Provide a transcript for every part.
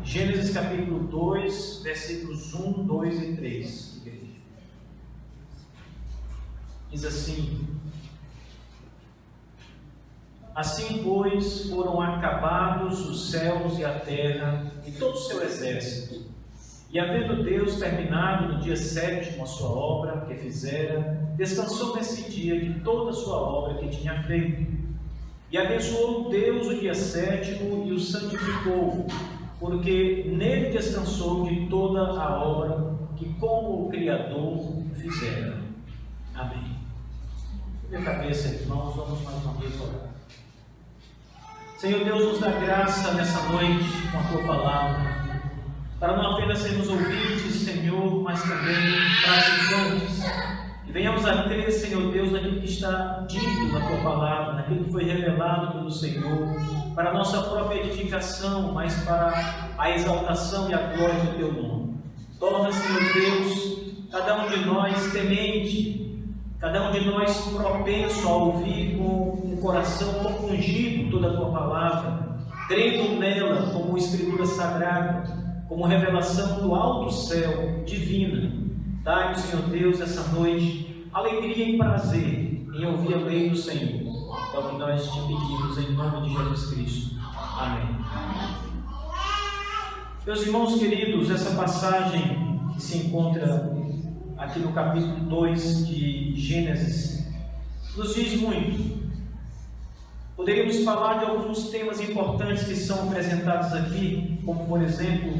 Gênesis capítulo 2, versículos 1, 2 e 3. Diz assim: Assim, pois, foram acabados os céus e a terra e todo o seu exército. E havendo Deus terminado no dia 7º a sua obra que fizera, descansou nesse dia de toda a sua obra que tinha feito. E abençoou Deus o dia 7º e o santificou, porque nele descansou de toda a obra que como o Criador fizera. Amém. Minha cabeça, irmãos, vamos mais uma vez orar. Senhor Deus, nos dá graça nessa noite com a Tua Palavra, para não apenas sermos ouvintes, Senhor, mas também praticantes. E venhamos a crer, Senhor Deus, naquilo que está dito na Tua Palavra, naquilo que foi revelado pelo Senhor, para a nossa própria edificação, mas para a exaltação e a glória do Teu nome. Torna, Senhor Deus, cada um de nós temente, cada um de nós propenso a ouvir com um coração compungido toda a Tua Palavra, crendo nela como Escritura Sagrada, como revelação do alto céu divina. Dai-nos, Senhor Deus, essa noite alegria e prazer em ouvir a lei do Senhor. É o que nós te pedimos em nome de Jesus Cristo. Amém. Meus irmãos queridos, essa passagem que se encontra aqui no capítulo 2 de Gênesis nos diz muito. Poderíamos falar de alguns temas importantes que são apresentados aqui, como por exemplo,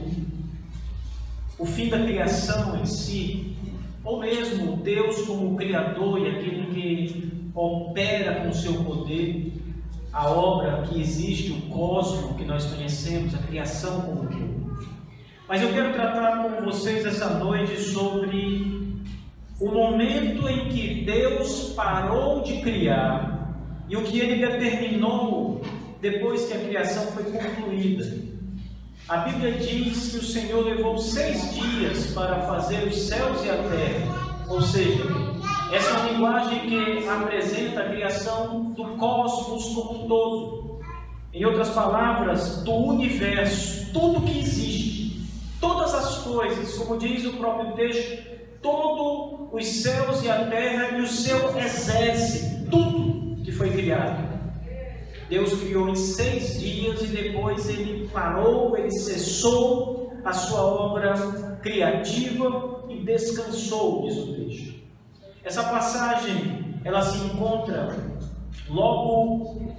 o fim da criação em si, ou mesmo Deus como Criador e aquele que opera com o seu poder, a obra que existe, o cosmos que nós conhecemos, a criação como um todo. Mas eu quero tratar com vocês essa noite sobre o momento em que Deus parou de criar e o que Ele determinou depois que a criação foi concluída. A Bíblia diz que o Senhor levou 6 dias para fazer os céus e a terra, ou seja, essa é uma linguagem que apresenta a criação do cosmos como um todo. Em outras palavras, do universo, tudo que existe, todas as coisas, como diz o próprio texto, todos os céus e a terra e o seu exército, tudo que foi criado. Deus criou em 6 dias e depois Ele parou, Ele cessou a sua obra criativa e descansou, diz o texto. Essa passagem, ela se encontra logo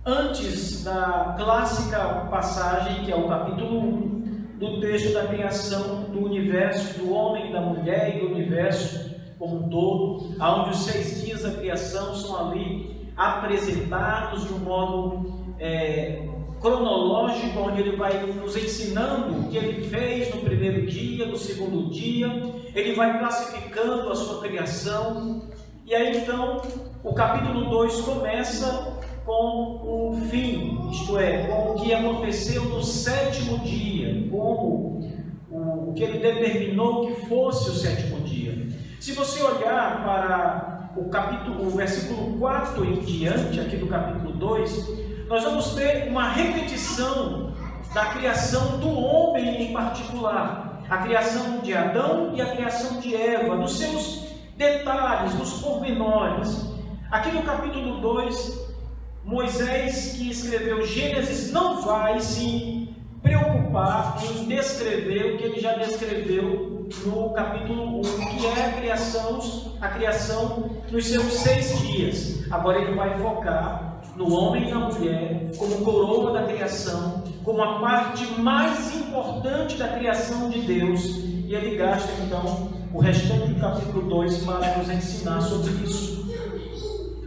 antes da clássica passagem, que é o capítulo 1, do texto da criação do universo, do homem, da mulher e do universo como um todo, onde os 6 dias da criação são ali apresentados de um modo cronológico, onde ele vai nos ensinando o que ele fez no primeiro dia, no segundo dia, ele vai classificando a sua criação, e aí então o capítulo 2 começa com o fim, isto é, com o que aconteceu no 7º dia, como o que ele determinou que fosse o 7º dia. Se você olhar para o versículo 4 em diante, aqui do capítulo 2, nós vamos ter uma repetição da criação do homem em particular, a criação de Adão e a criação de Eva, nos seus detalhes, nos pormenores. Aqui no capítulo 2, Moisés, que escreveu Gênesis, não vai se preocupar em descrever o que ele já descreveu no capítulo 1, que é a criação nos seus 6 dias. Agora ele vai focar no homem e na mulher como coroa da criação, como a parte mais importante da criação de Deus, e ele gasta então o restante do capítulo 2 para nos ensinar sobre isso.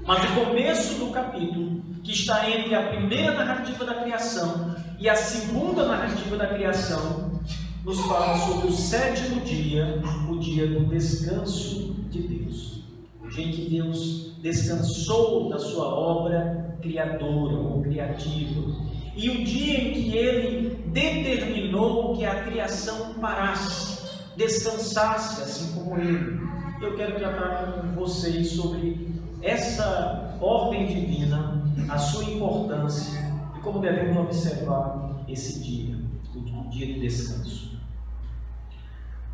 Mas o começo do capítulo, que está entre a primeira narrativa da criação e a segunda narrativa da criação, nos fala sobre o 7º dia, o dia do descanso de Deus. O dia em que Deus descansou da sua obra criadora ou criativa. E o dia em que Ele determinou que a criação parasse, descansasse, assim como Ele. Eu quero tratar com vocês sobre essa ordem divina, a sua importância e como devemos observar esse dia, o dia de descanso.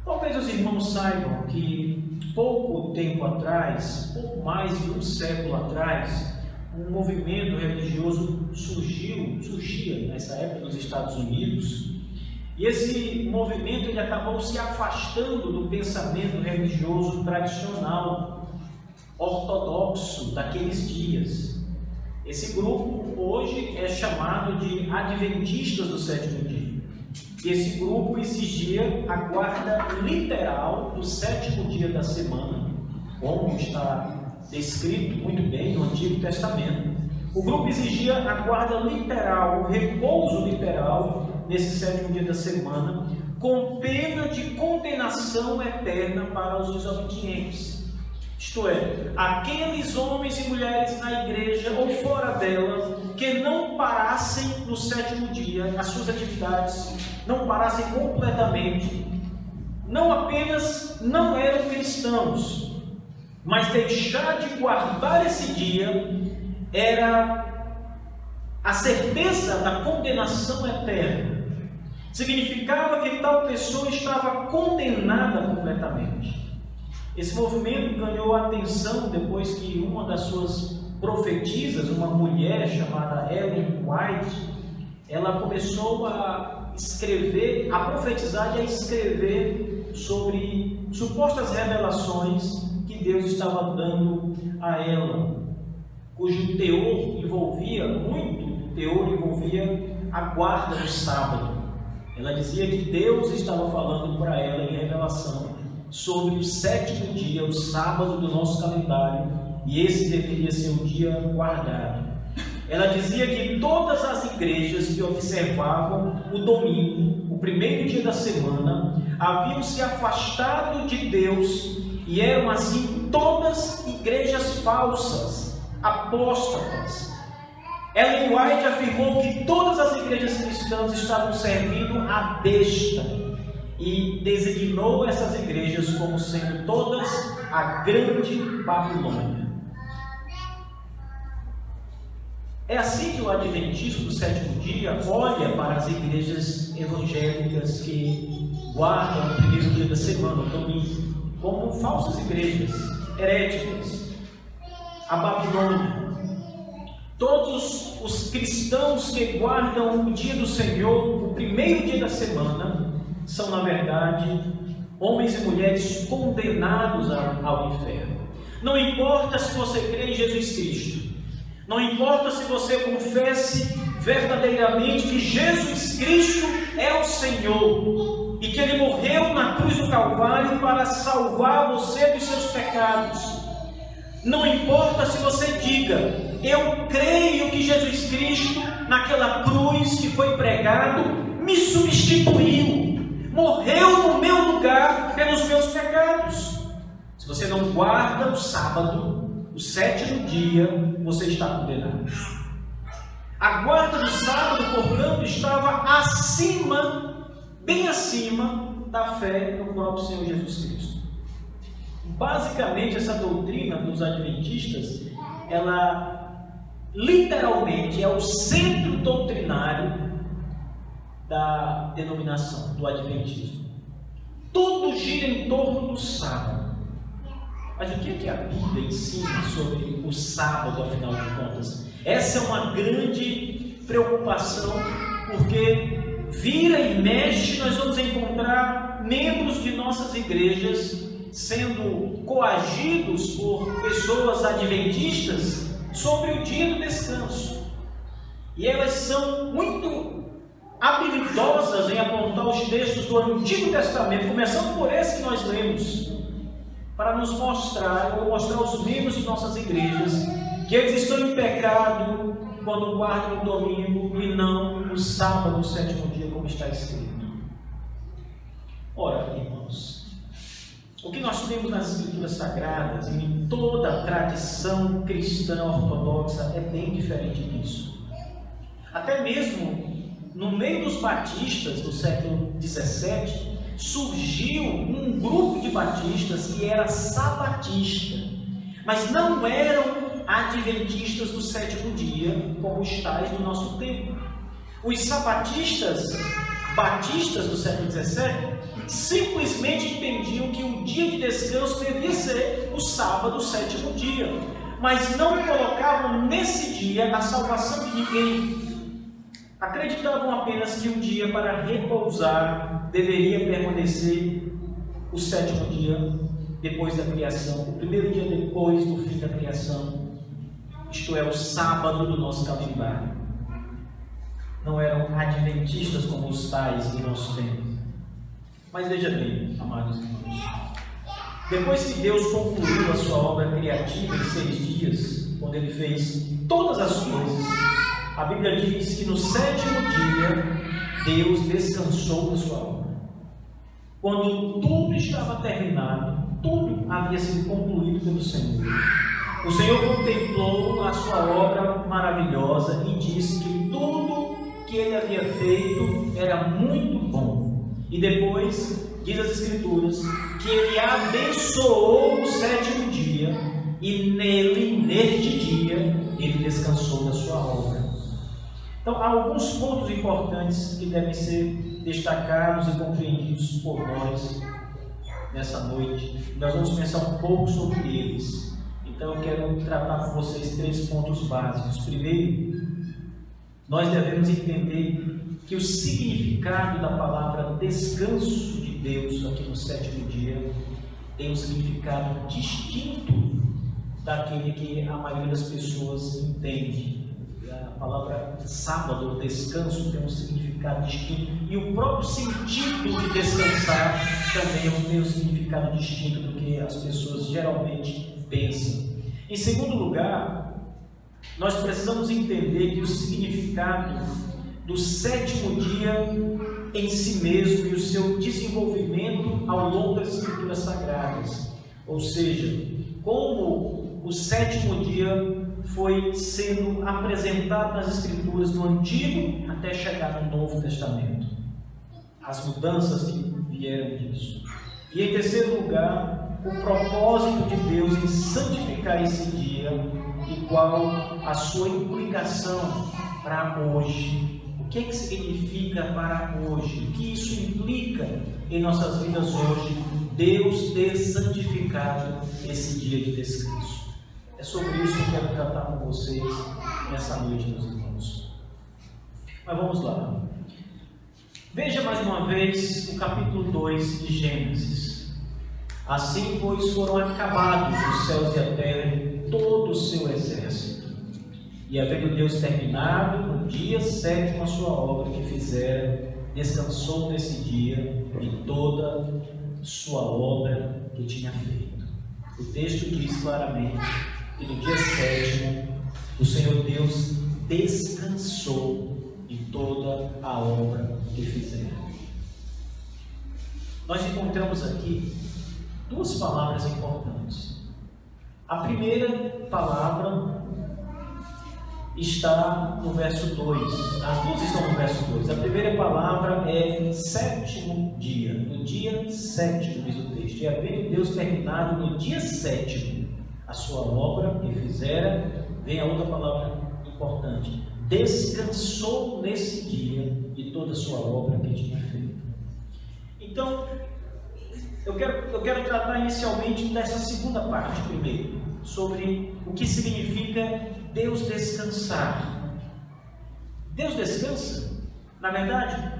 Talvez os irmãos saibam que pouco tempo atrás, pouco mais de um século atrás, um movimento religioso surgia nessa época nos Estados Unidos, e esse movimento ele acabou se afastando do pensamento religioso tradicional, ortodoxo daqueles dias. Esse grupo hoje é chamado de Adventistas do Sétimo Dia. E esse grupo exigia a guarda literal do sétimo dia da semana, como está descrito muito bem no Antigo Testamento. O grupo exigia a guarda literal, o repouso literal nesse sétimo dia da semana, com pena de condenação eterna para os desobedientes. Isto é, aqueles homens e mulheres na igreja ou fora dela que não parassem no sétimo dia as suas atividades, não parassem completamente, não apenas não eram cristãos, mas deixar de guardar esse dia era a certeza da condenação eterna. Significava que tal pessoa estava condenada completamente. Esse movimento ganhou atenção depois que uma das suas profetisas, uma mulher chamada Ellen White, ela começou a escrever, a profetizar e a escrever sobre supostas revelações que Deus estava dando a ela, cujo teor envolvia a guarda do sábado. Ela dizia que Deus estava falando para ela em revelação sobre o sétimo dia, o sábado do nosso calendário, e esse deveria ser um dia guardado. Ela dizia que todas as igrejas que observavam o domingo, o primeiro dia da semana, haviam se afastado de Deus e eram assim todas igrejas falsas, apóstatas. Ellen White afirmou que todas as igrejas cristãs estavam servindo a besta e designou essas igrejas como sendo todas a grande Babilônia. É assim que o Adventismo do sétimo dia olha para as igrejas evangélicas que guardam o primeiro dia da semana, o domingo, como falsas igrejas, heréticas, a Babilônia. Todos os cristãos que guardam o dia do Senhor, o primeiro dia da semana, são, na verdade, homens e mulheres condenados ao inferno. Não importa se você crê em Jesus Cristo, não importa se você confesse verdadeiramente que Jesus Cristo é o Senhor e que Ele morreu na cruz do Calvário para salvar você dos seus pecados. Não importa se você diga: eu creio que Jesus Cristo, naquela cruz que foi pregado, me substituiu, morreu no meu lugar pelos meus pecados. Se você não guarda o sábado, o sétimo dia, você está condenado. A guarda do sábado, portanto, estava acima, bem acima da fé no próprio Senhor Jesus Cristo. Basicamente, essa doutrina dos adventistas, ela literalmente é o centro doutrinário da denominação do adventismo. Tudo gira em torno do sábado. Mas o que é que a Bíblia ensina sobre o sábado, afinal de contas? Essa é uma grande preocupação, porque vira e mexe nós vamos encontrar membros de nossas igrejas sendo coagidos por pessoas adventistas sobre o dia do descanso. E elas são muito habilidosas em apontar os textos do Antigo Testamento, começando por esse que nós lemos, para nos mostrar, ou mostrar aos membros de nossas igrejas, que eles estão em pecado quando guardam o domingo e não o sábado, o sétimo dia, como está escrito. Ora, irmãos, o que nós temos nas Escrituras Sagradas e em toda a tradição cristã ortodoxa é bem diferente disso. Até mesmo no meio dos batistas do século XVII, surgiu um grupo de batistas que era sabatista, mas não eram adventistas do sétimo dia, como os tais do nosso tempo. Os sabatistas batistas do século XVII simplesmente entendiam que o dia de descanso devia ser o sábado, o sétimo dia, mas não colocavam nesse dia a salvação de ninguém. Acreditavam apenas que o dia para repousar deveria permanecer o sétimo dia depois da criação, o primeiro dia depois do fim da criação, isto é, o sábado do nosso calendário. Não eram adventistas como os tais do nosso tempo. Mas veja bem, amados irmãos, depois que Deus concluiu a sua obra criativa em 6 dias, quando Ele fez todas as coisas, a Bíblia diz que no sétimo dia Deus descansou da sua obra. Quando tudo estava terminado, tudo havia sido concluído pelo Senhor. O Senhor contemplou a sua obra maravilhosa e disse que tudo que Ele havia feito era muito bom. E depois, diz as Escrituras, que Ele abençoou o sétimo dia e neste dia, Ele descansou da sua obra. Então, há alguns pontos importantes que devem ser destacados e compreendidos por nós nessa noite. Nós vamos pensar um pouco sobre eles. Então, eu quero tratar com vocês 3 pontos básicos. Primeiro, nós devemos entender que o significado da palavra descanso de Deus aqui no sétimo dia tem um significado distinto daquele que a maioria das pessoas entende. A palavra sábado, ou descanso, tem um significado distinto, e o próprio sentido de descansar também tem um significado distinto do que as pessoas geralmente pensam. Em segundo lugar, nós precisamos entender que o significado do sétimo dia em si mesmo e o seu desenvolvimento ao longo das Escrituras Sagradas, ou seja, como o sétimo dia foi sendo apresentado nas Escrituras do Antigo até chegar no Novo Testamento, as mudanças que vieram disso. E em terceiro lugar, o propósito de Deus em santificar esse dia e qual a sua implicação para hoje. O que é que significa para hoje? O que isso implica em nossas vidas hoje? Deus ter santificado esse dia de descanso. É sobre isso que eu quero tratar com vocês nessa noite, meus irmãos. Mas vamos lá. Veja mais uma vez o capítulo 2 de Gênesis. Assim, pois, foram acabados os céus e a terra e todo o seu exército. E havendo Deus terminado no dia 7º a sua obra que fizera, descansou nesse dia de toda sua obra que tinha feito. O texto diz claramente que no dia 7º o Senhor Deus descansou de toda a obra que fizera. Nós encontramos aqui 2 palavras importantes. A primeira palavra está no verso 2, as 2 estão no verso 2. A primeira palavra é sétimo dia, no dia 7º, diz o texto. E havendo Deus terminado no dia 7º a sua obra que fizera, vem a outra palavra importante: descansou nesse dia de toda a sua obra que tinha feito. Então, eu quero tratar inicialmente dessa segunda parte primeiro, sobre o que significa Deus descansar. Deus descansa? Na verdade,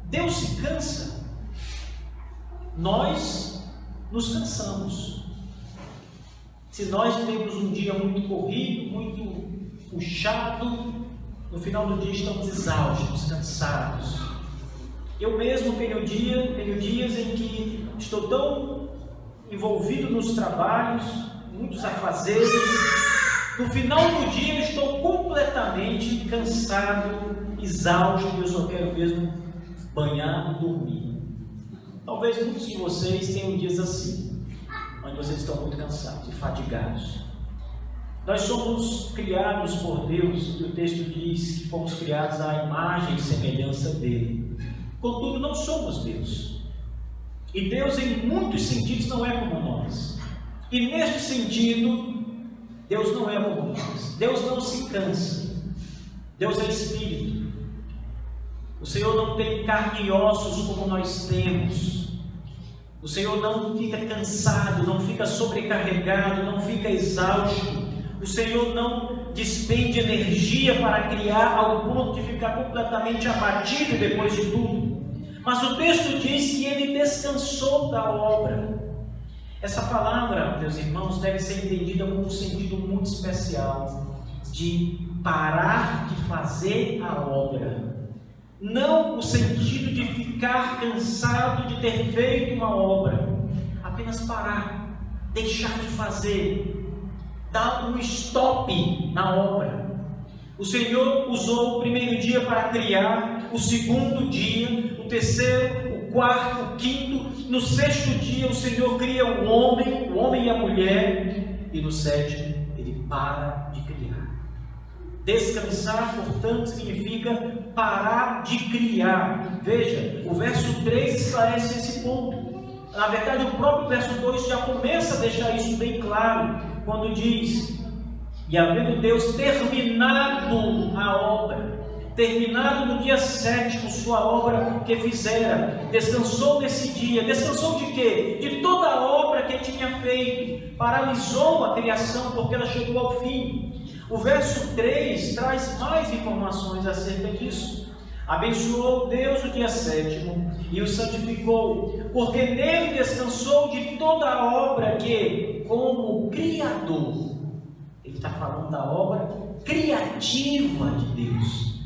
Deus se cansa. Nós nos cansamos. Se nós temos um dia muito corrido, muito puxado, no final do dia estamos exaustos, cansados. Eu mesmo tenho dias em que estou tão envolvido nos trabalhos, muitos afazeres. No final do dia eu estou completamente cansado, exausto, e eu só quero mesmo banhar e dormir. Talvez muitos de vocês tenham dias assim, onde vocês estão muito cansados e fadigados. Nós somos criados por Deus, e o texto diz que fomos criados à imagem e semelhança dele. Contudo, não somos Deus. E Deus, em muitos sentidos, não é como nós. E neste sentido, Deus não é como nós. Deus não se cansa. Deus é Espírito. O Senhor não tem carne e ossos como nós temos. O Senhor não fica cansado, não fica sobrecarregado, não fica exausto. O Senhor não despende energia para criar ao ponto de ficar completamente abatido depois de tudo. Mas o texto diz que ele descansou da obra. Essa palavra, meus irmãos, deve ser entendida com um sentido muito especial, de parar de fazer a obra. Não o sentido de ficar cansado de ter feito uma obra, apenas parar, deixar de fazer, dar um stop na obra. O Senhor usou o primeiro dia para criar, o segundo dia, o terceiro, o quarto, o quinto, no sexto dia o Senhor cria o homem e a mulher, e no sétimo ele para de criar. Descansar, portanto, significa parar de criar. Veja, o verso 3 esclarece esse ponto. Na verdade, o próprio verso 2 já começa a deixar isso bem claro, quando diz: e havendo Deus terminado a obra, terminado no dia sétimo sua obra que fizera, descansou nesse dia. Descansou de quê? De toda a obra que ele tinha feito. Paralisou a criação porque ela chegou ao fim. O verso 3 traz mais informações acerca disso. Abençoou Deus o dia sétimo e o santificou, porque nele descansou de toda a obra que, como Criador, ele está falando da obra criativa de Deus.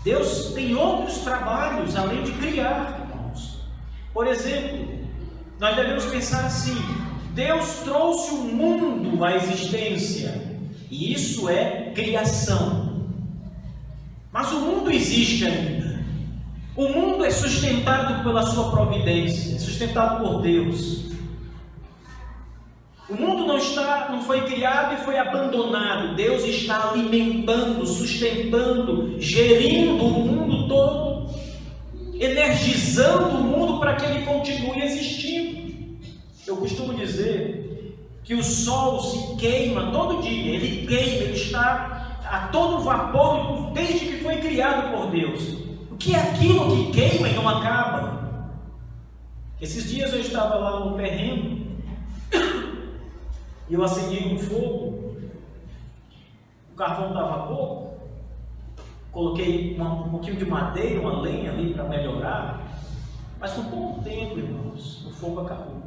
Deus tem outros trabalhos além de criar, irmãos. Por exemplo, nós devemos pensar assim: Deus trouxe o mundo à existência, e isso é criação. Mas o mundo existe ainda. O mundo é sustentado pela sua providência, é sustentado por Deus. O mundo não foi criado e foi abandonado. Deus está alimentando, sustentando, gerindo o mundo todo, energizando o mundo para que ele continue existindo. Eu costumo dizer que o sol se queima todo dia, ele queima, ele está a todo vapor desde que foi criado por Deus. O que é aquilo que queima e não acaba? Esses dias eu estava lá no terreno e eu acendi um fogo, o carvão estava pouco, coloquei um pouquinho de madeira, uma lenha ali para melhorar, mas com pouco tempo, irmãos, o fogo acabou,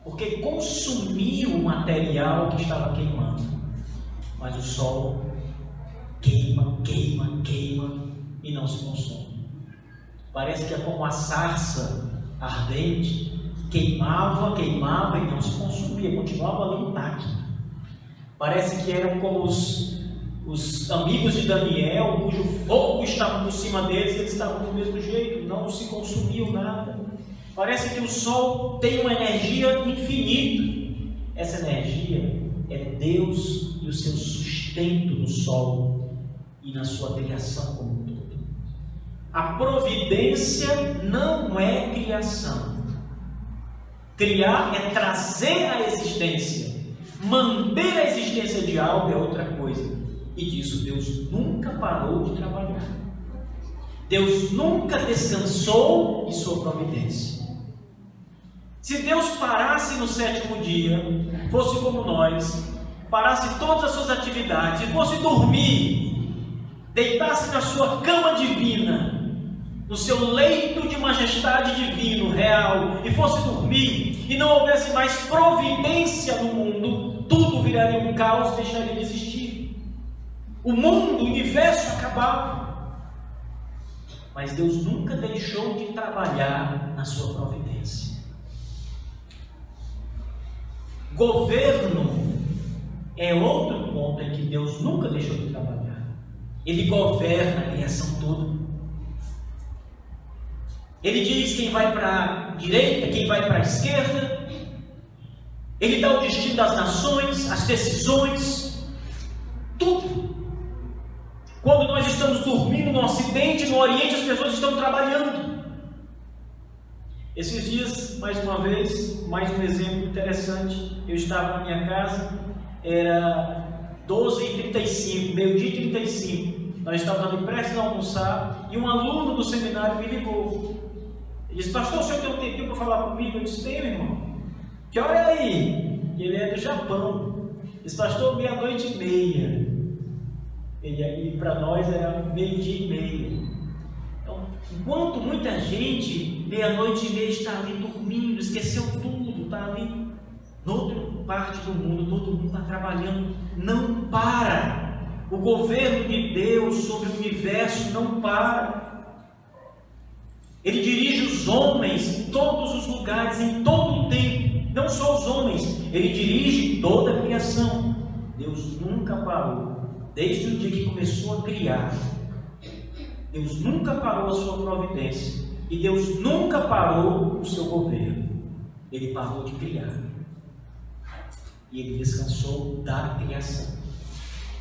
porque consumiu o material que estava queimando. Mas o sol queima e não se consome. Parece que é como a sarça ardente, queimava e não se consumia, continuava ali intacto. Parece que eram como os amigos de Daniel, cujo fogo estava por cima deles, e eles estavam do mesmo jeito, não se consumiu nada. Parece que o sol tem uma energia infinita. Essa energia é Deus e o seu sustento no sol e na sua criação como um todo. A providência não é criação. Criar é trazer a existência. Manter a existência de algo é outra coisa. E disso Deus nunca parou de trabalhar. Deus nunca descansou em sua providência. Se Deus parasse no sétimo dia, fosse como nós, parasse todas as suas atividades e fosse dormir, deitasse na sua cama divina, no seu leito de majestade divino, real, e fosse dormir, e não houvesse mais providência no mundo, tudo viraria um caos e deixaria de existir. O mundo, o universo acabava. Mas Deus nunca deixou de trabalhar na sua providência. Governo é outro ponto em que Deus nunca deixou de trabalhar. Ele governa a criação toda. Ele diz quem vai para a direita, quem vai para a esquerda. Ele dá o destino das nações, as decisões, tudo. Quando nós estamos dormindo no Ocidente, no Oriente, as pessoas estão trabalhando. Esses dias, mais uma vez, mais um exemplo interessante. Eu estava na minha casa, era 12h35, meio-dia e 35. Nós estávamos ali prestes a almoçar. e um aluno do seminário me ligou. Ele disse: pastor, o senhor tem um tempinho para falar comigo? Eu disse: tenho, irmão. Que hora é aí? Ele é do Japão. Ele disse: pastor, 00:30. E para nós era 12:30. Então, enquanto muita gente, 00:30, está ali dormindo, esqueceu tudo, está ali noutra parte do mundo, todo mundo está trabalhando, não para. O governo de Deus sobre o universo não para. Ele dirige os homens em todos os lugares, em todo o tempo. Não só os homens, ele dirige toda a criação. Deus nunca parou, desde o dia que começou a criar. Deus nunca parou a sua providência, e Deus nunca parou o seu governo. Ele parou de criar, e ele descansou da criação,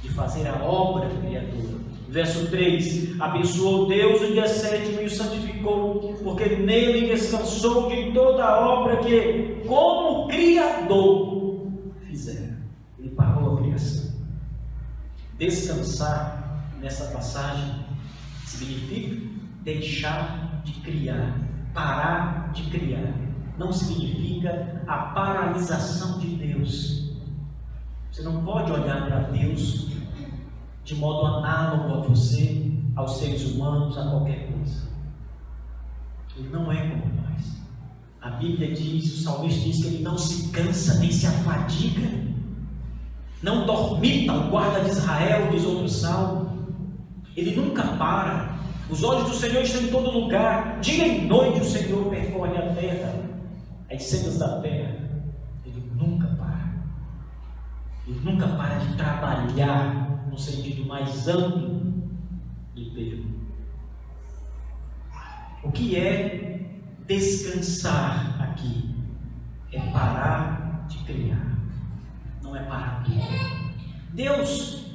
de fazer a obra criadora. Verso 3: abençoou Deus o dia 7º e o santificou, porque nele descansou de toda a obra que, como Criador, fizera. Ele parou a criação. Descansar, nessa passagem, significa deixar de criar, parar de criar. Não significa a paralisação de Deus. Você não pode olhar para Deus de modo análogo a você, aos seres humanos, a qualquer coisa. Ele não é como nós. A Bíblia diz, o salmista diz que ele não se cansa nem se afadiga. Não dormita o guarda de Israel, diz outro salmo. Ele nunca para. Os olhos do Senhor estão em todo lugar. Dia e noite o Senhor percorre a terra, as sendas da terra. Ele nunca para. Ele nunca para de trabalhar no sentido mais amplo do termo. O que é descansar aqui? É parar de criar, não é parar tudo. Deus,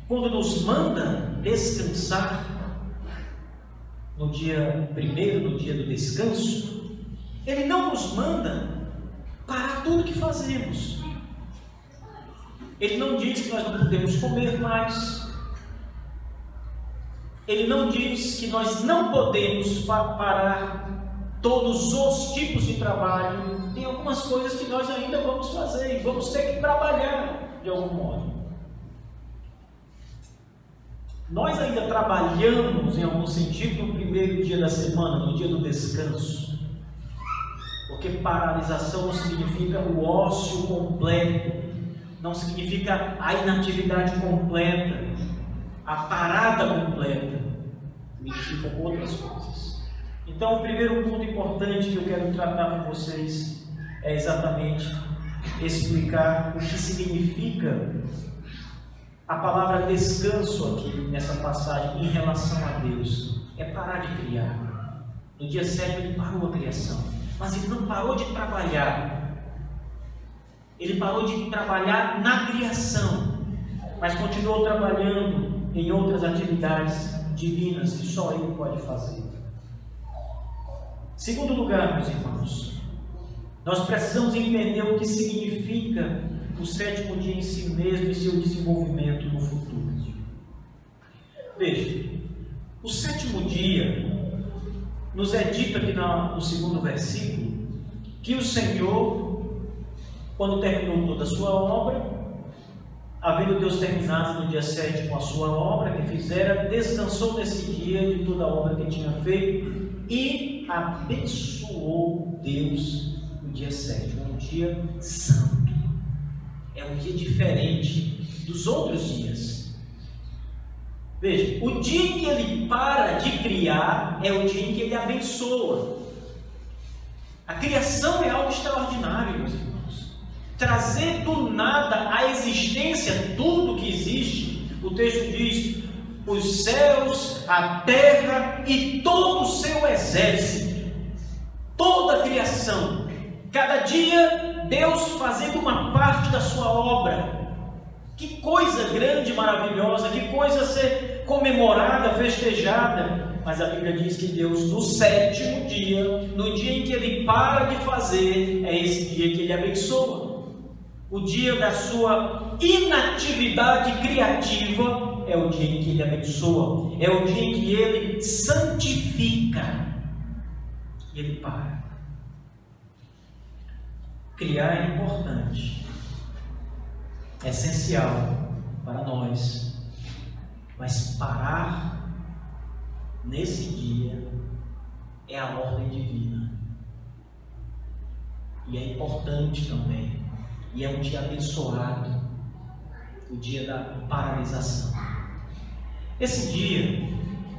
quando nos manda descansar, no dia primeiro, no dia do descanso, Ele não nos manda parar tudo que fazemos. Ele não diz que nós não podemos comer mais. Ele não diz que nós não podemos parar todos os tipos de trabalho. Tem algumas coisas que nós ainda vamos fazer e vamos ter que trabalhar de algum modo. Nós ainda trabalhamos em algum sentido no primeiro dia da semana, no dia do descanso. Porque paralisação não significa o ócio completo. Não significa a inatividade completa, a parada completa. Significa outras coisas. Então, o primeiro ponto importante que eu quero tratar com vocês é exatamente explicar o que significa a palavra descanso aqui nessa passagem em relação a Deus. É parar de criar. No dia 7 ele parou a criação, mas ele não parou de trabalhar. Ele parou de trabalhar na criação, mas continuou trabalhando em outras atividades divinas que só Ele pode fazer. Segundo lugar, meus irmãos, nós precisamos entender o que significa o sétimo dia em si mesmo e seu desenvolvimento no futuro. Veja, o sétimo dia nos é dito aqui no segundo versículo que o Senhor, quando terminou toda a sua obra, havendo Deus terminado no dia 7 com a sua obra que fizera, descansou nesse dia de toda a obra que tinha feito e abençoou Deus no dia 7, um dia santo. É um dia diferente dos outros dias. Veja, o dia em que ele para de criar é o dia em que ele abençoa. A criação é algo extraordinário, meus irmãos. Trazer do nada à existência tudo que existe. O texto diz: os céus, a terra e todo o seu exército, toda a criação, cada dia Deus fazendo uma parte da sua obra. Que coisa grande, maravilhosa, que coisa a ser comemorada, festejada. Mas a Bíblia diz que Deus, no sétimo dia, no dia em que Ele para de fazer, é esse dia que Ele abençoa. o dia da sua inatividade criativa, é o dia em que Ele abençoa, é o dia em que Ele santifica. E Ele para. Criar é importante, é essencial para nós, mas parar nesse dia é a ordem divina. E é importante também. E é um dia abençoado, o dia da paralisação. Esse dia,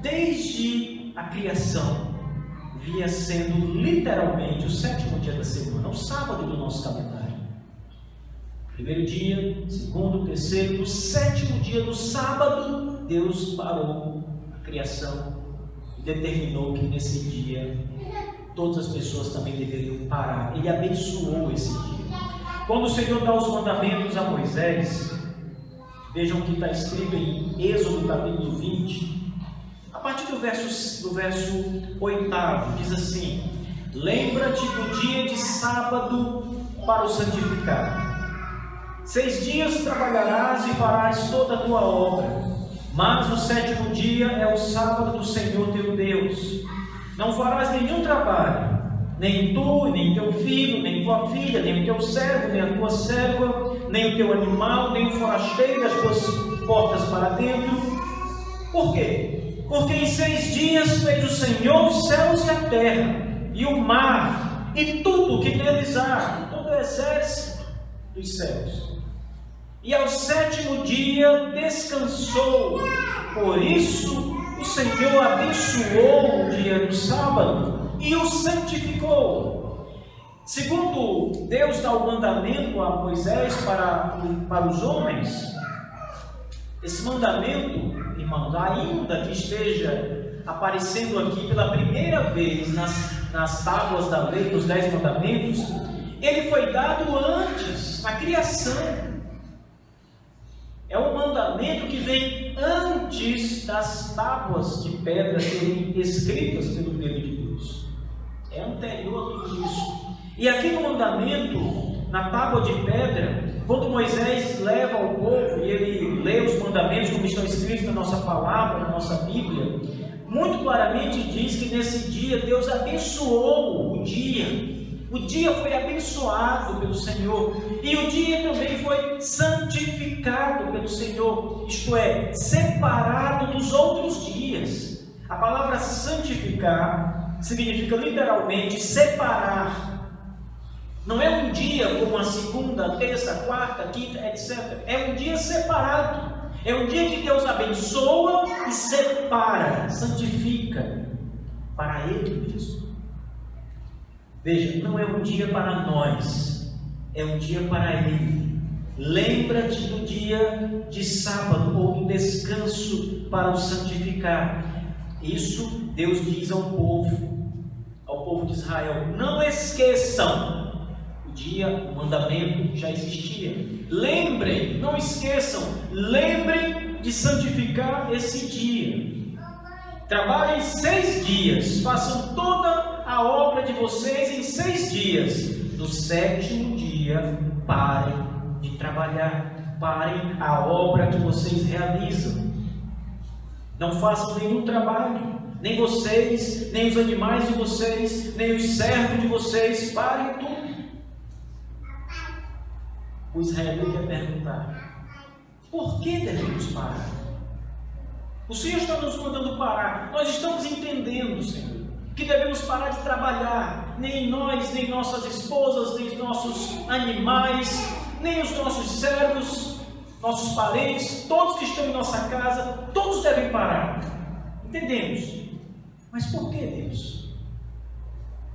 desde a criação, vinha sendo literalmente o 7º dia da semana, o sábado do nosso calendário. Primeiro dia, segundo, terceiro, o 7º dia do sábado, Deus parou a criação e determinou que nesse dia todas as pessoas também deveriam parar. Ele abençoou esse dia. Quando o Senhor dá os mandamentos a Moisés, vejam o que está escrito em Êxodo capítulo 20, a partir do verso 8, diz assim: lembra-te do dia de sábado para o santificar. 6 dias trabalharás e farás toda a tua obra, mas o 7º dia é o sábado do Senhor teu Deus. Não farás nenhum trabalho, nem tu, nem teu filho, nem tua filha, nem o teu servo, nem a tua serva, nem o teu animal, nem o forasteiro das tuas portas para dentro. Por quê? Porque em 6 dias fez o Senhor os céus e a terra, e o mar, e tudo que neles há, todo o exército dos céus. E ao 7º dia descansou. Por isso o Senhor abençoou o dia do sábado e o santificou. Segundo Deus dá o mandamento a Moisés para os homens, esse mandamento, irmãos, ainda que esteja aparecendo aqui pela primeira vez nas tábuas da lei, nos 10 mandamentos, ele foi dado antes, na criação. É um mandamento que vem antes das tábuas de pedra serem escritas pelo dedo de Deus. É anterior a tudo isso. E aqui no mandamento, na tábua de pedra, quando Moisés leva ao povo e ele lê os mandamentos como estão escritos na nossa palavra, na nossa Bíblia, muito claramente diz que nesse dia Deus abençoou o dia. O dia foi abençoado pelo Senhor, e o dia também foi santificado pelo Senhor, isto é, separado dos outros dias. A palavra santificar significa literalmente separar. Não é um dia como a segunda, terça, quarta, quinta, etc. É um dia separado. É um dia que Deus abençoa e separa, santifica para Ele mesmo. Veja, não é um dia para nós, é um dia para Ele. Lembra-te do dia de sábado ou do descanso para o santificar. Isso Deus diz ao povo de Israel. Não esqueçam. O dia, o mandamento já existia. Lembrem, não esqueçam, lembrem de santificar esse dia. Trabalhem 6 dias, façam toda a obra de vocês em 6 dias. No 7º dia, parem de trabalhar, parem a obra que vocês realizam. Não façam nenhum trabalho, nem vocês, nem os animais de vocês, nem os servos de vocês, parem tudo. O israelita ia perguntar: por que devemos parar? O Senhor está nos mandando parar. Nós estamos entendendo, Senhor, que devemos parar de trabalhar. Nem nós, nem nossas esposas, nem os nossos animais, nem os nossos servos, nossos parentes, todos que estão em nossa casa, todos devem parar. Entendemos? Mas por que, Deus?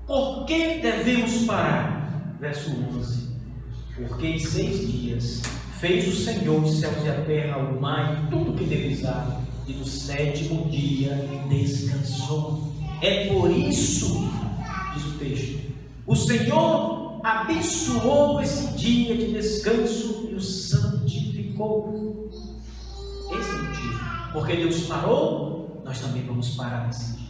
Por que devemos parar? Verso 11. Porque em 6 dias fez o Senhor os céus e a terra, o mar e tudo que neles há, e no 7º dia descansou. É por isso, diz o texto, o Senhor abençoou esse dia de descanso e o santificou. Esse é o motivo. Porque Deus parou, nós também vamos parar nesse dia.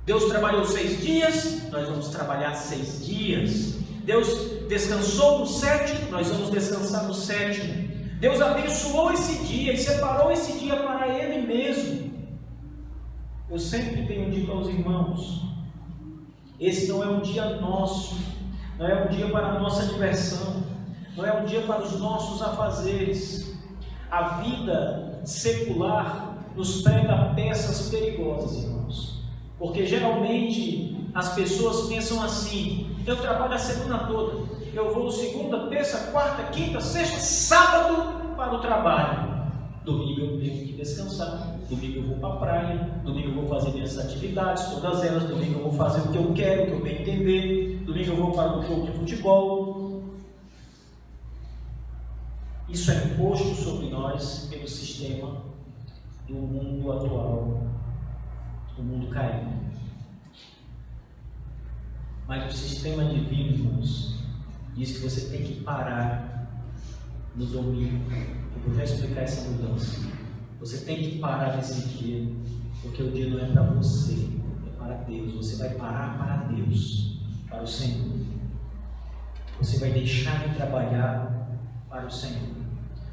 Deus trabalhou 6 dias, nós vamos trabalhar 6 dias. Deus descansou no sétimo, nós vamos descansar no sétimo. Deus abençoou esse dia e separou esse dia para Ele mesmo. Eu sempre tenho dito aos irmãos, esse não é um dia nosso, não é um dia para a nossa diversão, não é um dia para os nossos afazeres. A vida secular nos prega peças perigosas, irmãos, porque geralmente as pessoas pensam assim: eu trabalho a semana toda, eu vou segunda, terça, quarta, quinta, sexta, sábado para o trabalho. Domingo eu tenho que descansar, domingo eu vou para a praia, domingo eu vou fazer minhas atividades, todas elas, domingo eu vou fazer o que eu quero, o que eu bem entender, domingo eu vou para um jogo de futebol. Isso é imposto sobre nós pelo sistema do mundo atual, do mundo caído. Mas o sistema divino, irmãos, diz que você tem que parar no domingo. Eu vou já explicar essa mudança. Você tem que parar nesse dia, porque o dia não é para você, é para Deus. Você vai parar para Deus, para o Senhor. Você vai deixar de trabalhar para o Senhor.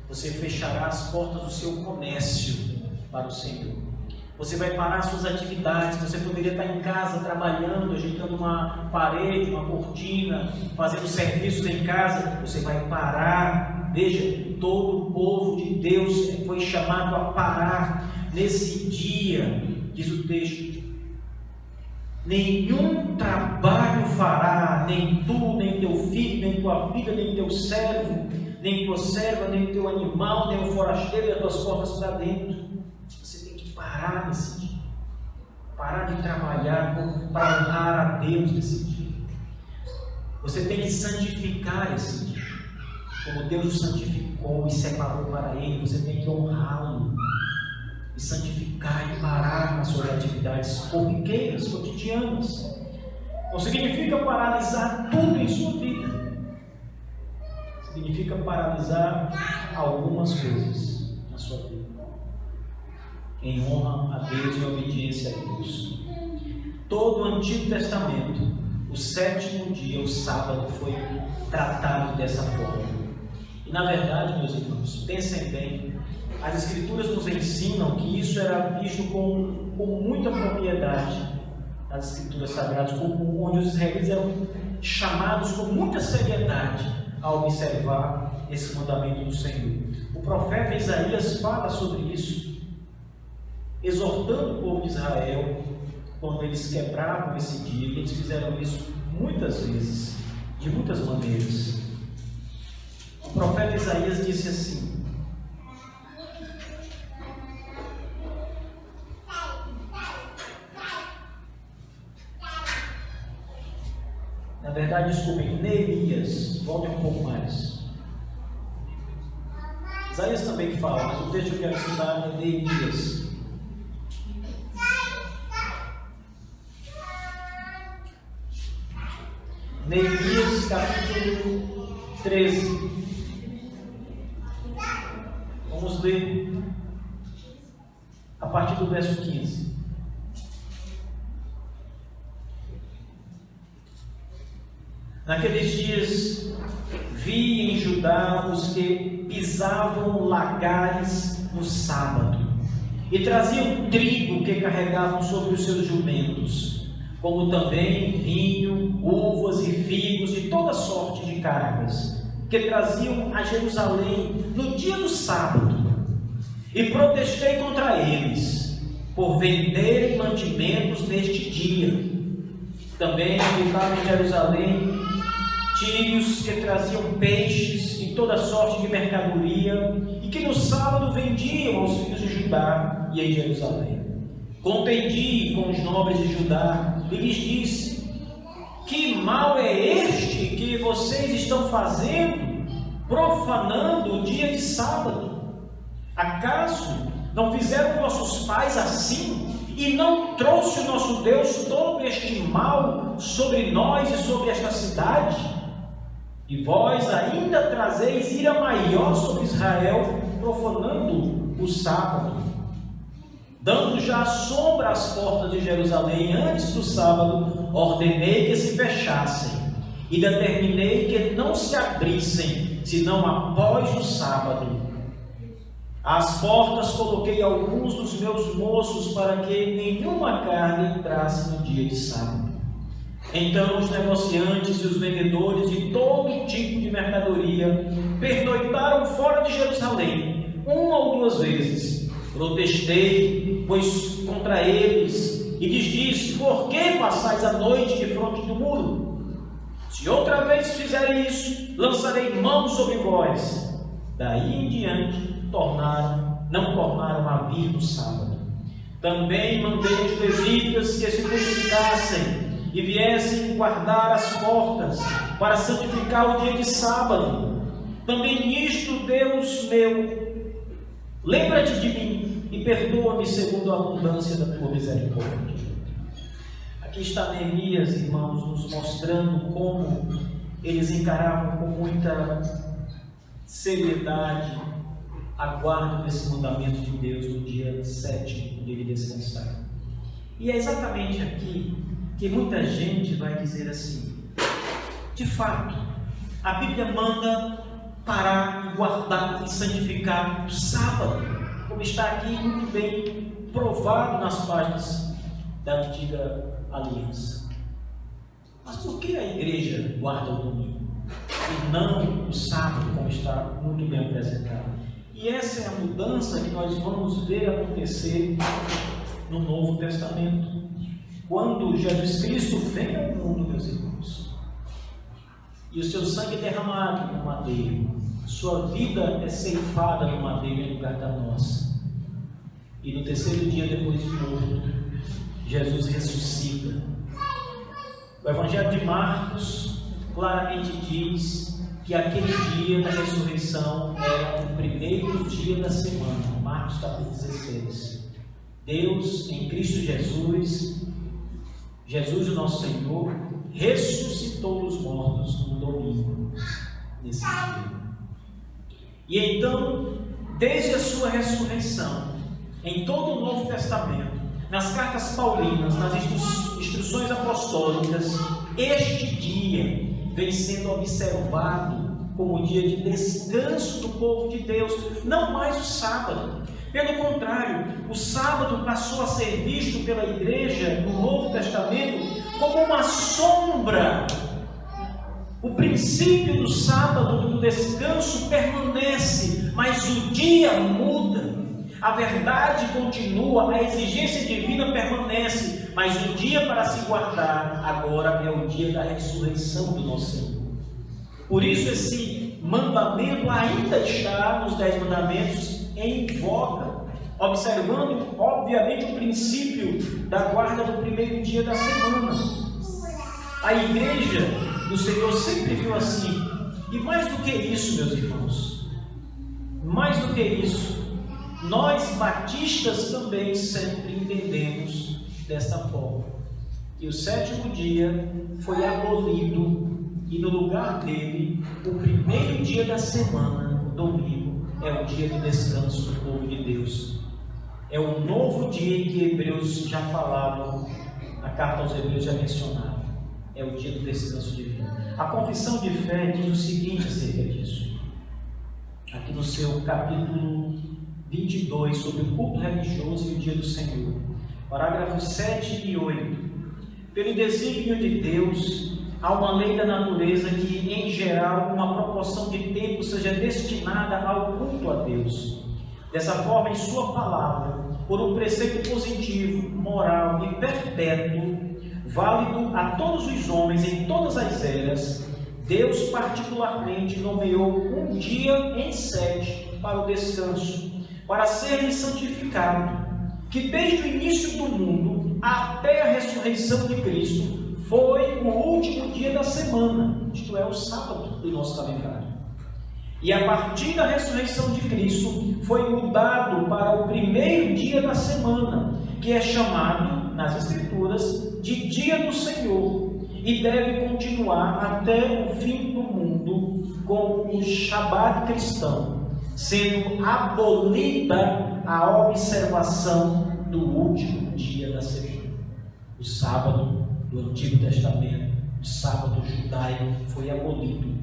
Você fechará as portas do seu comércio para o Senhor. Você vai parar suas atividades. Você poderia estar em casa trabalhando, ajeitando uma parede, uma cortina, fazendo serviços em casa. Você vai parar. Veja, todo o povo de Deus foi chamado a parar nesse dia, diz o texto. Nenhum trabalho fará, nem tu, nem teu filho, nem tua filha, nem teu servo, nem tua serva, nem teu animal, nem o forasteiro e as tuas portas para dentro. Você tem que parar nesse dia, parar de trabalhar para honrar a Deus nesse dia. Você tem que santificar esse dia. Como Deus o santificou e separou para Ele, você tem que honrá-lo e santificar e parar nas suas atividades corriqueiras, cotidianas. Não significa paralisar tudo em sua vida, significa paralisar algumas coisas na sua vida, em honra a Deus e obediência a Deus. Todo o Antigo Testamento, o sétimo dia, o sábado, foi tratado dessa forma. E na verdade, meus irmãos, pensem bem, as Escrituras nos ensinam que isso era visto com muita propriedade nas Escrituras Sagradas, onde os israelitas eram chamados com muita seriedade a observar esse mandamento do Senhor. O profeta Isaías fala sobre isso, exortando o povo de Israel, quando eles quebravam esse dia, e eles fizeram isso muitas vezes, de muitas maneiras. O profeta Isaías disse assim: na verdade, desculpem, Neemias, voltem um pouco mais. Isaías também fala, mas o texto que eu quero citar é Neemias. Neemias, capítulo 13. Vamos ler a partir do verso 15. Naqueles dias vi em Judá os que pisavam lagares no sábado e traziam trigo que carregavam sobre os seus jumentos, como também vinho, uvas e figos de toda sorte de cargas, que traziam a Jerusalém no dia do sábado, e protestei contra eles, por venderem mantimentos neste dia. Também ficavam em Jerusalém tírios que traziam peixes e toda sorte de mercadoria, e que no sábado vendiam aos filhos de Judá e em Jerusalém. Contendi com os nobres de Judá e lhes disse: que mal é este que vocês estão fazendo, profanando o dia de sábado? Acaso não fizeram nossos pais assim, e não trouxe o nosso Deus todo este mal sobre nós e sobre esta cidade? E vós ainda trazeis ira maior sobre Israel, profanando o sábado, dando já sombra às portas de Jerusalém. Antes do sábado ordenei que se fechassem, e determinei que não se abrissem, senão após o sábado. Às portas coloquei alguns dos meus moços para que nenhuma carne entrasse no dia de sábado. Então os negociantes e os vendedores de todo tipo de mercadoria pernoitaram fora de Jerusalém, uma ou duas vezes. Protestei, pois, contra eles, e lhes disse: por que passais a noite defronte do muro? Se outra vez fizerem isso, lançarei mão sobre vós. Daí em diante não tornaram a vir no sábado. Também mandei os levitas que se purificassem e viessem guardar as portas para santificar o dia de sábado. Também nisto, Deus meu, lembra-te de mim e perdoa-me segundo a abundância da tua misericórdia. Aqui está Neemias, irmãos, nos mostrando como eles encaravam com muita seriedade a guarda desse mandamento de Deus no dia 7, no dia de descansar. E é exatamente aqui que muita gente vai dizer assim: de fato, a Bíblia manda parar, guardar e santificar o sábado, como está aqui muito bem provado nas páginas da antiga aliança. Mas por que a igreja guarda o domingo e não o sábado, como está muito bem apresentado? E essa é a mudança que nós vamos ver acontecer no Novo Testamento. Quando Jesus Cristo vem ao mundo, meus irmãos, e o seu sangue é derramado no madeiro, sua vida é ceifada no madeiro em lugar da nossa, e no terceiro dia depois de morto, Jesus ressuscita. O Evangelho de Marcos claramente diz que aquele dia da ressurreição era o primeiro dia da semana. Marcos capítulo 16. Deus em Cristo Jesus, Jesus o nosso Senhor, ressuscitou dos mortos no domingo, nesse dia. E então, desde a sua ressurreição, em todo o Novo Testamento, nas cartas paulinas, nas instruções apostólicas, este dia vem sendo observado como dia de descanso do povo de Deus, não mais o sábado. Pelo contrário, o sábado passou a ser visto pela igreja no Novo Testamento como uma sombra. O princípio do sábado, do descanso, permanece, mas o dia muda. A verdade continua, a exigência divina permanece, mas o dia para se guardar agora é o dia da ressurreição do nosso Senhor. Por isso esse mandamento ainda está nos 10 mandamentos em voga, observando obviamente o princípio da guarda do primeiro dia da semana. A igreja do Senhor sempre viu assim. E mais do que isso, meus irmãos, mais do que isso, nós batistas também sempre entendemos desta forma, que o sétimo dia foi abolido e no lugar dele, o primeiro dia da semana, o domingo, é o dia de descanso do povo de Deus. É o novo dia em que Hebreus já falavam, a carta aos Hebreus já mencionava. É o dia do descanso divino. A confissão de fé diz o seguinte acerca disso. Aqui no seu capítulo 22, sobre o culto religioso e o dia do Senhor. Parágrafos 7 e 8. Pelo desígnio de Deus, há uma lei da natureza que, em geral, uma proporção de tempo seja destinada ao culto a Deus. Dessa forma, em sua palavra, por um preceito positivo, moral e perpétuo, válido a todos os homens em todas as eras, Deus particularmente nomeou um dia em 7 para o descanso, para ser santificado, que desde o início do mundo até a ressurreição de Cristo foi o último dia da semana, isto é, o sábado do nosso calendário. E a partir da ressurreição de Cristo foi mudado para o primeiro dia da semana, que é chamado nas Escrituras de dia do Senhor, e deve continuar até o fim do mundo com o Shabat cristão, sendo abolida a observação do último dia da semana, o sábado do Antigo Testamento, o sábado judaico foi abolido.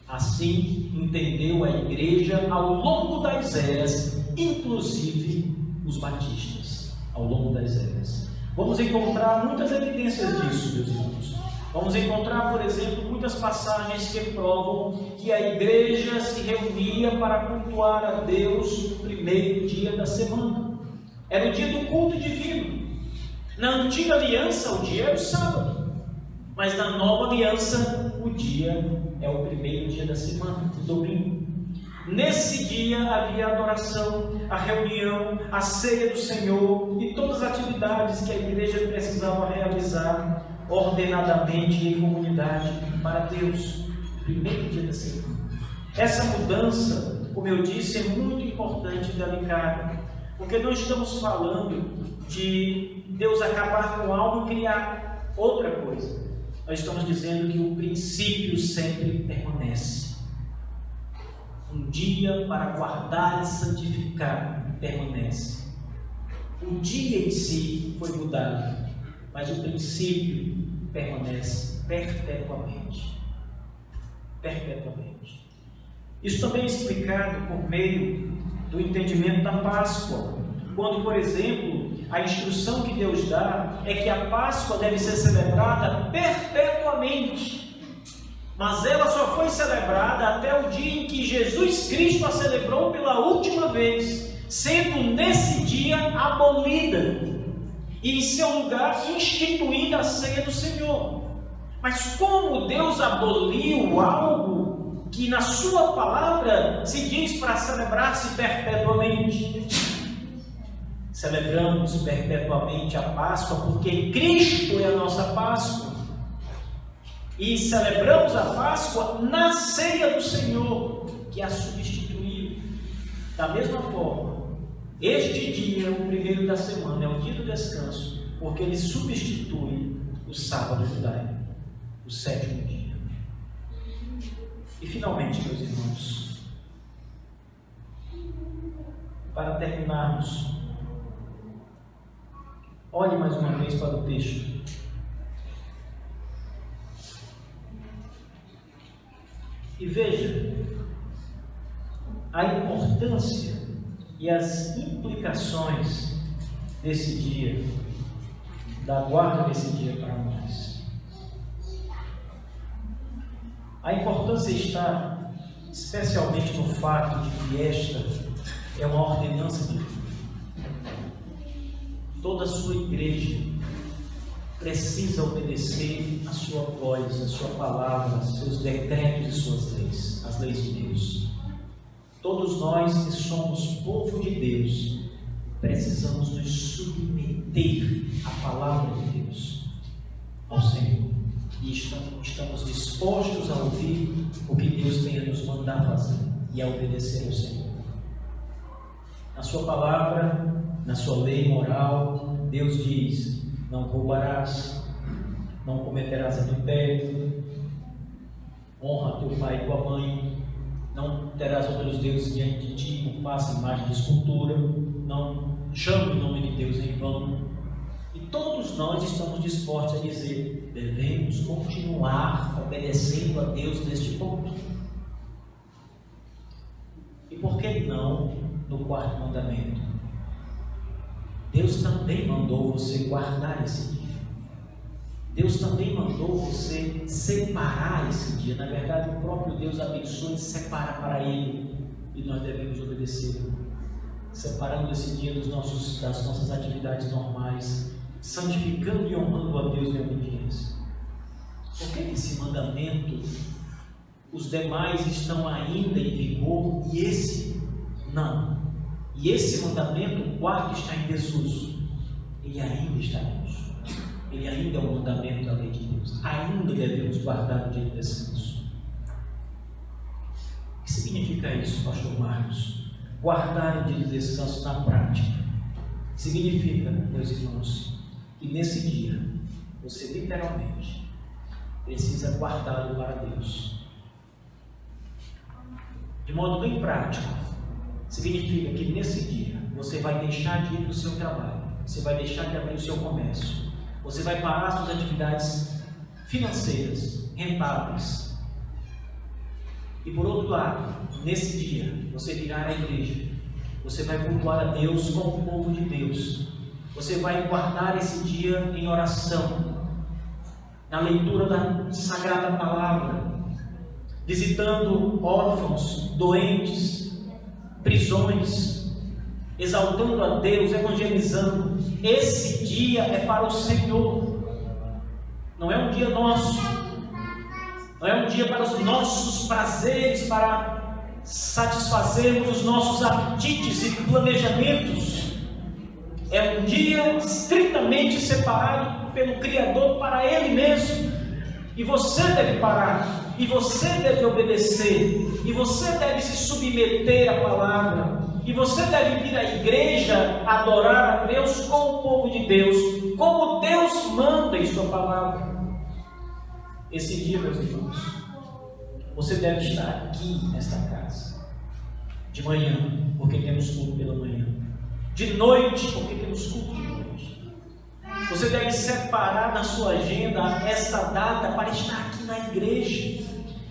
Assim entendeu a igreja ao longo das eras, inclusive os batistas, ao longo das eras. Vamos encontrar muitas evidências disso, meus irmãos. Vamos encontrar, por exemplo, muitas passagens que provam que a igreja se reunia para cultuar a Deus no primeiro dia da semana. Era o dia do culto divino. Na antiga aliança, o dia era o sábado, mas na nova aliança, o dia é o primeiro dia da semana, o domingo. Nesse dia havia a adoração, a reunião, a ceia do Senhor e todas as atividades que a igreja precisava realizar ordenadamente em comunidade para Deus, primeiro dia da semana. Essa mudança, como eu disse, é muito importante e delicada, porque nós estamos falando de Deus acabar com algo e criar outra coisa. Nós estamos dizendo que o princípio sempre permanece. Um dia para guardar e santificar permanece. O dia em si foi mudado, mas o princípio permanece perpetuamente. Perpetuamente. Isso também é explicado por meio do entendimento da Páscoa. Quando, por exemplo, a instrução que Deus dá é que a Páscoa deve ser celebrada perpetuamente. Mas ela só foi celebrada até o dia em que Jesus Cristo a celebrou pela última vez, sendo nesse dia abolida e em seu lugar instituída a ceia do Senhor. Mas como Deus aboliu algo que na sua palavra se diz para celebrar-se perpetuamente? Celebramos perpetuamente a Páscoa porque Cristo é a nossa Páscoa. E celebramos a Páscoa na ceia do Senhor, que a substituiu. Da mesma forma, este dia, o primeiro da semana, é o dia do descanso, porque ele substitui o sábado judaico, o sétimo dia. E finalmente, meus irmãos, para terminarmos, olhe mais uma vez para o texto. E veja a importância e as implicações desse dia, da guarda desse dia para nós. A importância está especialmente no fato de que esta é uma ordenança divina. Toda a sua igreja precisa obedecer a sua voz, a sua palavra, seus decretos e suas leis, as leis de Deus. Todos nós que somos povo de Deus, precisamos nos submeter à palavra de Deus, ao Senhor. E estamos dispostos a ouvir o que Deus tem a nos mandar fazer e a obedecer ao Senhor. Na sua palavra, na sua lei moral, Deus diz: não roubarás, não cometerás adultério, honra teu pai e tua mãe, não terás outros deuses diante de ti, não faça imagem de escultura, não chame o nome de Deus em vão. E todos nós estamos dispostos a dizer: devemos continuar obedecendo a Deus neste ponto. E por que não no quarto mandamento? Deus também mandou você guardar esse dia. Deus também mandou você separar esse dia. Na verdade, o próprio Deus abençoa e separa para Ele. E nós devemos obedecer, separando esse dia das nossas atividades normais, santificando e honrando a Deus em obediência. Por que esse mandamento, os demais estão ainda em vigor e esse não? E esse mandamento, o quarto, está em desuso. Ele ainda está em uso. Ele ainda é o mandamento da lei de Deus. Ainda devemos guardar o dia de descanso. O que significa isso, pastor Marcos? Guardar o dia de descanso na prática significa, meus irmãos, que nesse dia você literalmente precisa guardá-lo para Deus. De modo bem prático, significa que nesse dia você vai deixar de ir para o seu trabalho, você vai deixar de abrir o seu comércio, você vai parar suas atividades financeiras, rentáveis. E por outro lado, nesse dia, você virá à igreja, você vai cultuar a Deus com o povo de Deus, você vai guardar esse dia em oração, na leitura da Sagrada Palavra, visitando órfãos, doentes, prisões, exaltando a Deus, evangelizando. Esse dia é para o Senhor, não é um dia nosso, não é um dia para os nossos prazeres, para satisfazermos os nossos apetites e planejamentos. É um dia estritamente separado pelo Criador para Ele mesmo. E você deve parar, e você deve obedecer, e você deve se submeter à palavra, e você deve vir à igreja adorar a Deus com o povo de Deus, como Deus manda em sua palavra. Esse dia, meus irmãos, você deve estar aqui nesta casa, de manhã, porque temos culto pela manhã, de noite, porque temos culto de noite. Você deve separar na sua agenda esta data para estar aqui na igreja,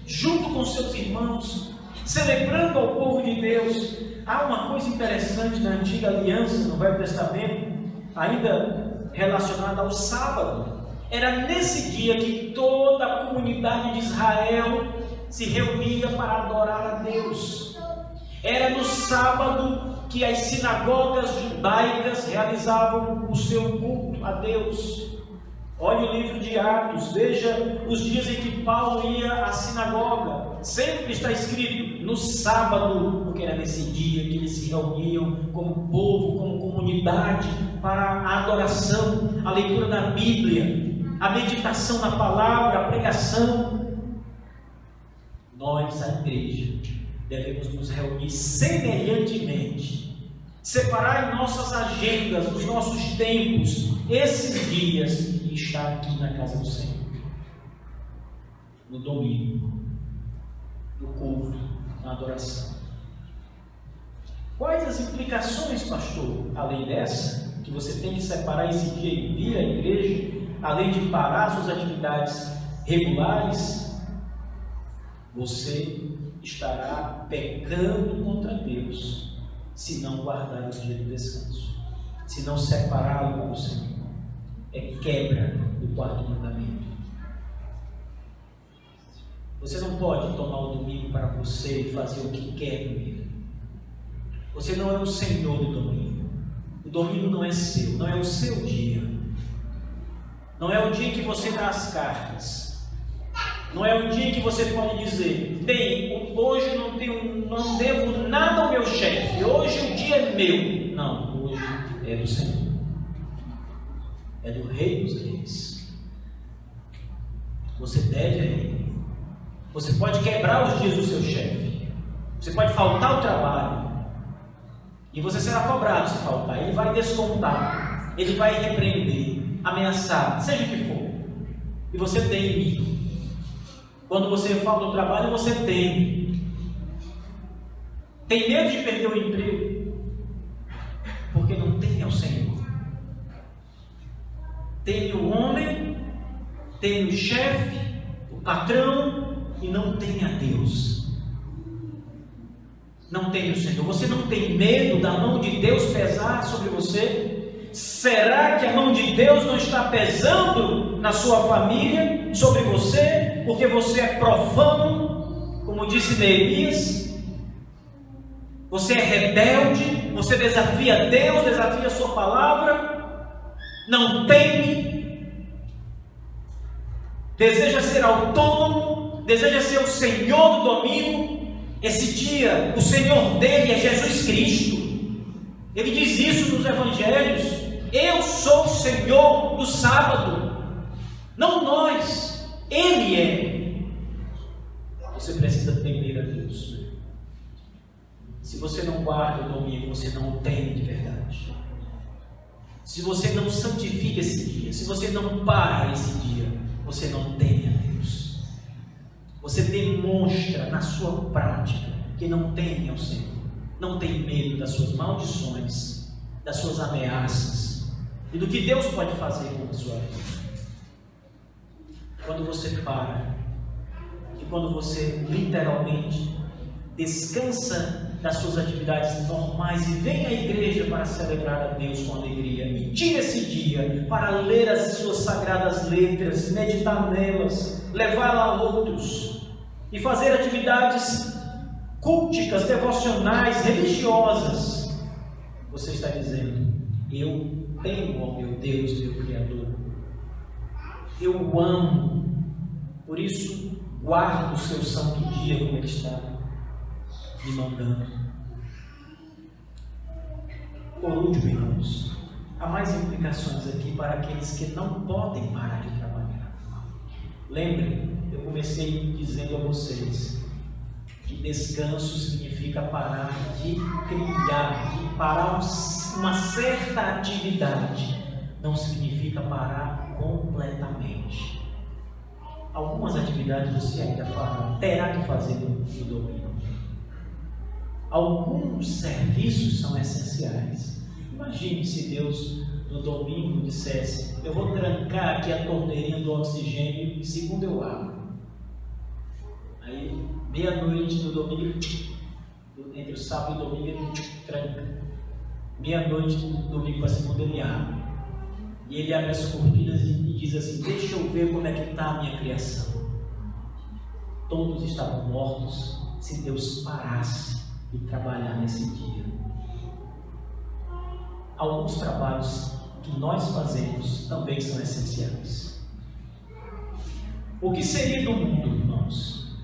junto com seus irmãos, celebrando ao povo de Deus. Há uma coisa interessante na antiga aliança, no Velho Testamento, ainda relacionada ao sábado. Era nesse dia que toda a comunidade de Israel se reunia para adorar a Deus. Era no sábado que as sinagogas judaicas realizavam o seu culto a Deus. Olhe o livro de Atos, veja os dias em que Paulo ia à sinagoga. Sempre está escrito no sábado, porque era nesse dia que eles se reuniam como povo, como comunidade, para a adoração, a leitura da Bíblia, a meditação na palavra, a pregação. Nós, a igreja, devemos nos reunir semelhantemente, separar em nossas agendas, nos nossos tempos, esses dias e estar aqui na casa do Senhor, no domingo, no culto, na adoração. Quais as implicações, pastor, além dessa, que você tem que separar esse dia e vir à igreja, além de parar suas atividades regulares? Você estará pecando contra Deus se não guardar o dia do descanso, se não separá-lo com o Senhor. É quebra do quarto mandamento. Você não pode tomar o domingo para você e fazer o que quer com ele. Você não é o Senhor do domingo. O domingo não é seu, não é o seu dia. Não é o dia em que você dá as cartas. Não é o dia em que você pode dizer: bem, hoje não devo nada ao meu chefe, hoje o dia é meu. Não, hoje é do Senhor, é do Rei dos Reis. Você deve a Ele. Você pode quebrar os dias do seu chefe, você pode faltar ao trabalho, e você será cobrado se faltar. Ele vai descontar, ele vai repreender, ameaçar, seja o que for, e você tem. Quando você falta ao trabalho, você tem medo de perder o emprego, porque não tem ao Senhor. Tem o homem, tem o chefe, o patrão, e não tem a Deus. Não tem o Senhor. Você não tem medo da mão de Deus pesar sobre você? Será que a mão de Deus não está pesando na sua família, sobre você, porque você é profano, como disse Neemias? Você é rebelde, você desafia Deus, desafia a sua palavra, não teme, deseja ser autônomo, deseja ser o Senhor do domingo. Esse dia, o Senhor dele é Jesus Cristo. Ele diz isso nos evangelhos: eu sou o Senhor do sábado. Não nós, Ele é. Você precisa temer a Deus. Se você não guarda o domingo, você não o teme de verdade. Se você não santifica esse dia, se você não para esse dia, você não teme a Deus. Você demonstra na sua prática que não teme ao Senhor, não tem medo das suas maldições, das suas ameaças e do que Deus pode fazer com a sua vida. quando você para e quando você literalmente descansa das suas atividades normais e vem à igreja para celebrar a Deus com alegria e tira esse dia para ler as suas sagradas letras, meditar nelas, levá-la a outros e fazer atividades culticas, devocionais, religiosas, você está dizendo: eu temo ao meu Deus, meu Criador, eu o amo, por isso guardo o seu santo dia como Ele está me mandando. Por último, irmãos, há mais implicações aqui para aqueles que não podem parar de trabalhar. Lembrem, eu comecei dizendo a vocês que descanso significa parar de criar, de parar uma certa atividade, não significa parar completamente. Algumas atividades você ainda fará, terá que fazer no domingo. Alguns serviços são essenciais. Imagine se Deus no domingo dissesse: eu vou trancar aqui a torneirinha do oxigênio e segunda eu abro. Aí, meia-noite no domingo, entre o sábado e o domingo ele tranca. Meia-noite no domingo para segunda ele abre. E ele abre as cortinas e diz assim: deixa eu ver como é que está a minha criação. Todos estavam mortos se Deus parasse de trabalhar nesse dia. Alguns trabalhos que nós fazemos também são essenciais. O que seria do mundo, irmãos,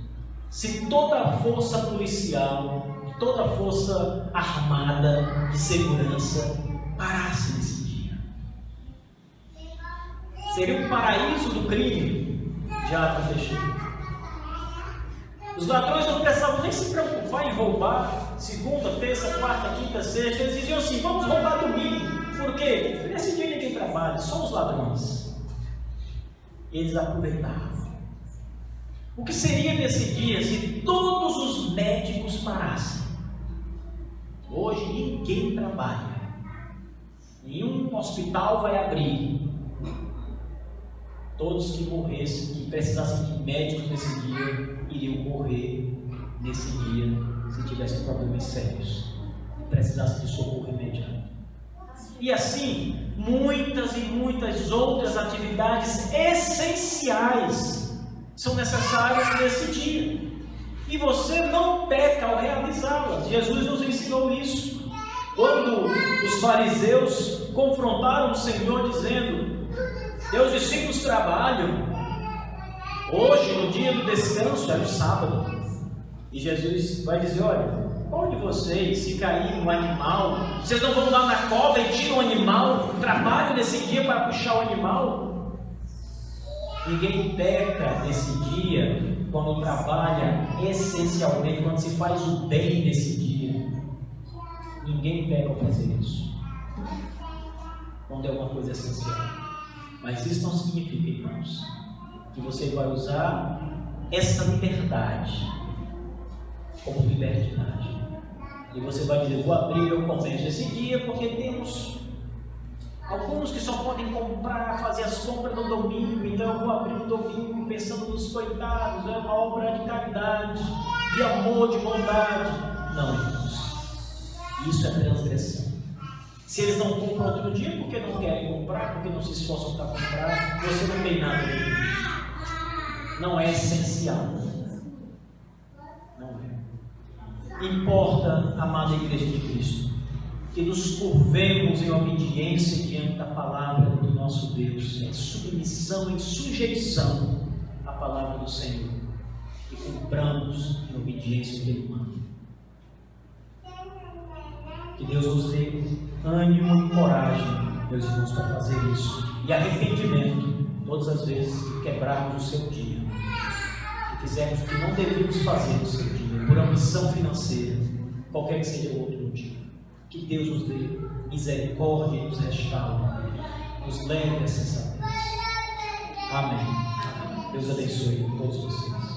se toda a força policial, toda a força armada de segurança parasse nesse dia? Seria um paraíso do crime? Já aconteceu. Os ladrões não precisavam nem se preocupar em roubar segunda, terça, quarta, quinta, sexta. Eles diziam assim: vamos roubar domingo. Por quê? Nesse dia ninguém trabalha, só os ladrões. Eles aproveitavam. O que seria nesse dia se todos os médicos parassem? Hoje ninguém trabalha, nenhum hospital vai abrir. Todos que morressem, que precisassem de médicos nesse dia, iriam morrer nesse dia, se tivessem problemas sérios, precisassem de socorro imediato. E assim, muitas e muitas outras atividades essenciais são necessárias nesse dia. E você não peca ao realizá-las. Jesus nos ensinou isso. Quando os fariseus confrontaram o Senhor dizendo: teus discípulos trabalham, hoje no dia do descanso, era o sábado, e Jesus vai dizer: olha, qual de vocês, se cair um animal, vocês não vão lá na cova e tiram o animal, trabalham nesse dia para puxar o animal? Ninguém peca nesse dia quando trabalha essencialmente, quando se faz o bem nesse dia. Ninguém peca ao fazer isso, quando é uma coisa essencial. Mas isso não significa, irmãos, que você vai usar essa liberdade como libertinagem. E você vai dizer: vou abrir meu comércio esse dia porque temos alguns que só podem comprar, fazer as compras no domingo, então eu vou abrir no domingo pensando nos coitados. É uma obra de caridade, de amor, de bondade. Não, irmãos, isso é transgressão. Se eles não compram outro dia porque não querem comprar, porque não se esforçam para comprar, você não tem nada de isso. Não é essencial. Não é. Importa, amada Igreja de Cristo, que nos curvemos em obediência diante da palavra do nosso Deus, em submissão, em sujeição à palavra do Senhor, e cumpramos em obediência que Ele manda. Que Deus nos dê ânimo e coragem, meus irmãos, para fazer isso, e arrependimento todas as vezes que quebrarmos o seu dia, que fizermos o que não deveríamos fazer no seu dia, por ambição financeira, qualquer que seja o outro dia. Que Deus nos dê misericórdia e nos restaure, nos leve a sensatez. Amém. Deus abençoe todos vocês.